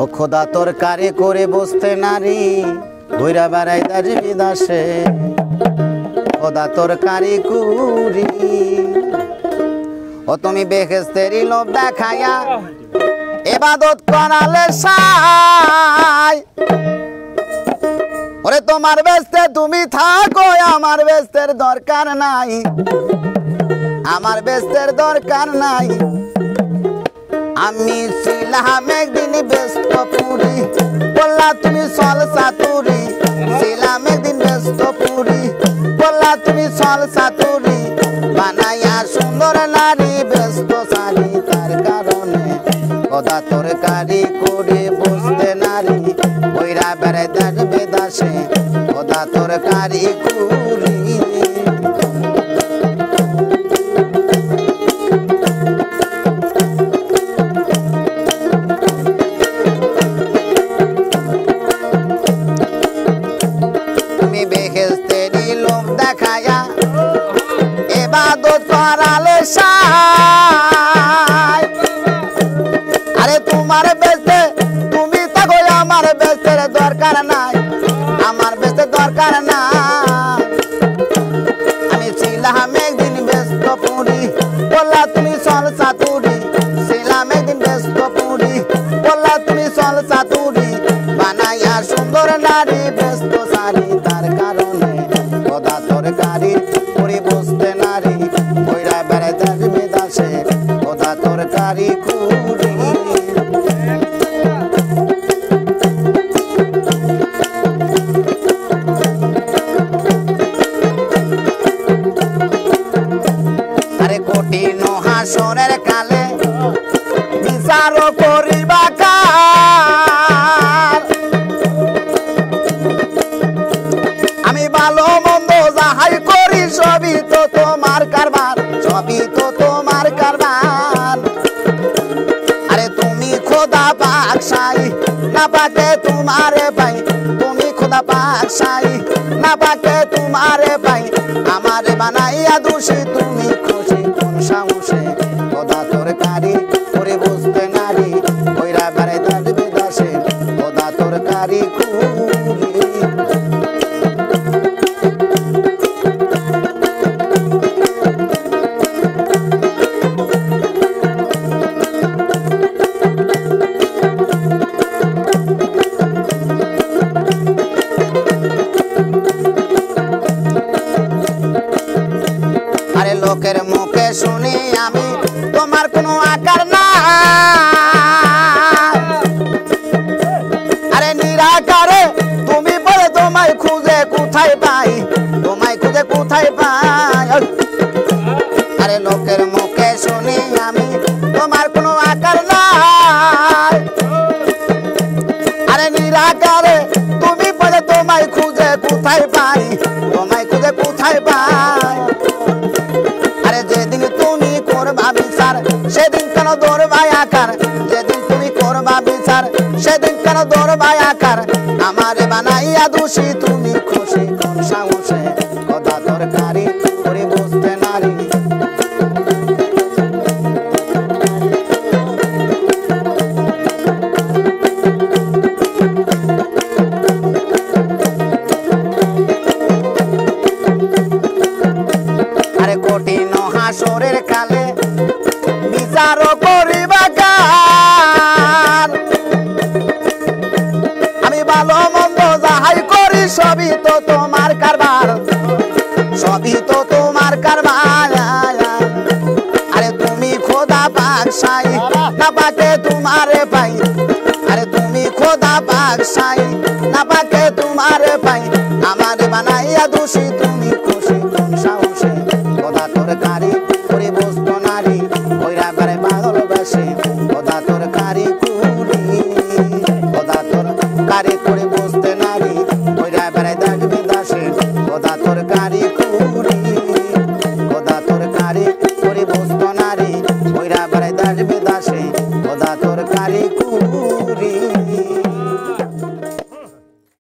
ও খোদা তরকারি করে বসতে নারী বইরা বেড়াই দাস বিদাসে খোদা তরকারি কুরি ও তুমি বেহেশতেরই লোভ দেখাইয়া ইবাদত করালে সাই ওরে তোমার বেস্তে তুমি থাকো আমার বেস্তের দরকার নাই আমার বেস্তের দরকার নাই আমি ছিলাম একদিন ব্যস্ত পুরি বললা তুমি চল সাতুরি ছিলাম একদিন ব্যস্ত পুরি বললা তুমি চল সাতুরি বানাইয়া সুন্দর নারী ব্যস্ত সারি তার কারণে খোদা তরকারি করে বসতে নারী বইরা বেড়াই দাস বেদাসে খোদা তরকারি কুরি তুমি বেহেশতেরই লোভ দেখায়া ইবাদত করালে সাই আরে তোমার বেস্তে তুমি থাকো আমার বেস্তের দরকার নাই আমার বেস্তের দরকার নাই আমি ছিলাম একদিন ব্যস্ত পুরি বললা তুমি চল সাতুরি ছিলাম একদিন ব্যস্ত পুরি বললা তুমি চল সাতুরি বানাইয়া সুন্দর নারী ব্যস্ত সারি তার কারণে খোদা তরকারি করে বসতে নারী বইরা বেড়াই দাস বিদাসে খোদা তরকারি কুরি আরে কঠিন হাসরের কালে বিচার করিবা কার আমি ভালো মন্দ যাহাই করি সবই তো তোমার কারবার সবই তো তোমার কারবার আরে তুমি খোদা পাক সাই না পাকে তোমারে পাই তুমি খোদা পাক সাই না পাকে তোমারে পাই আমারে বানাইয়া দোষী তুমি খুশি কোন সাহসে খোদা তরকারি করে বসতে নারী বইরা বেড়াই দাস বিদাসে খোদা তরকারি কুরি আরে লোকের মুখে শুনি আমি তোমার কোনো আকার না আরে নিরাকারে তুমি বলে তোমায় খুঁজে কোথায় পাই তোমায় খুঁজে কোথায় পাই আরে লোকের মুখে শুনি আমি তোমার কোনো আকার না আরে নিরাকারে তুমি বলে তোমায় খুঁজে কোথায় পাই তোমায় খুঁজে কোথায় পাই আরে যেদিন তুমি করবা বিচার সেদিন কেন দৌড়বাই আকার যেদিন তুমি করবা বিচার সেদিন কেন দৌড়বাই আকার আমারে বানাইয়া দোষী তুমি খুশি কোন সাহসে খোদা তরকারি করে বসতে নারী আরে কঠিন হাসরের কালে বিচার করিবা কার আমি ভালো মন্দ যাহাই করি সবই তো তোমার কারবার সবই তো তোমার কারবার আরে তুমি খোদা পাক সাই না পাকে তোমারে পাই আরে তুমি খোদা পাক সাই না পাকে তোমারে পাই আমারে বানাইয়া দোষী তুমি খুশি কোন সাহসে খোদা তরকারি করে বসতো নারী বইরা বেড়াই ভালোবাসে খোদা তরকারি কুরি খোদা তরকারি করে বসতে নারী বইরা বেড়াই দাস বিদাসে খোদা তরকারি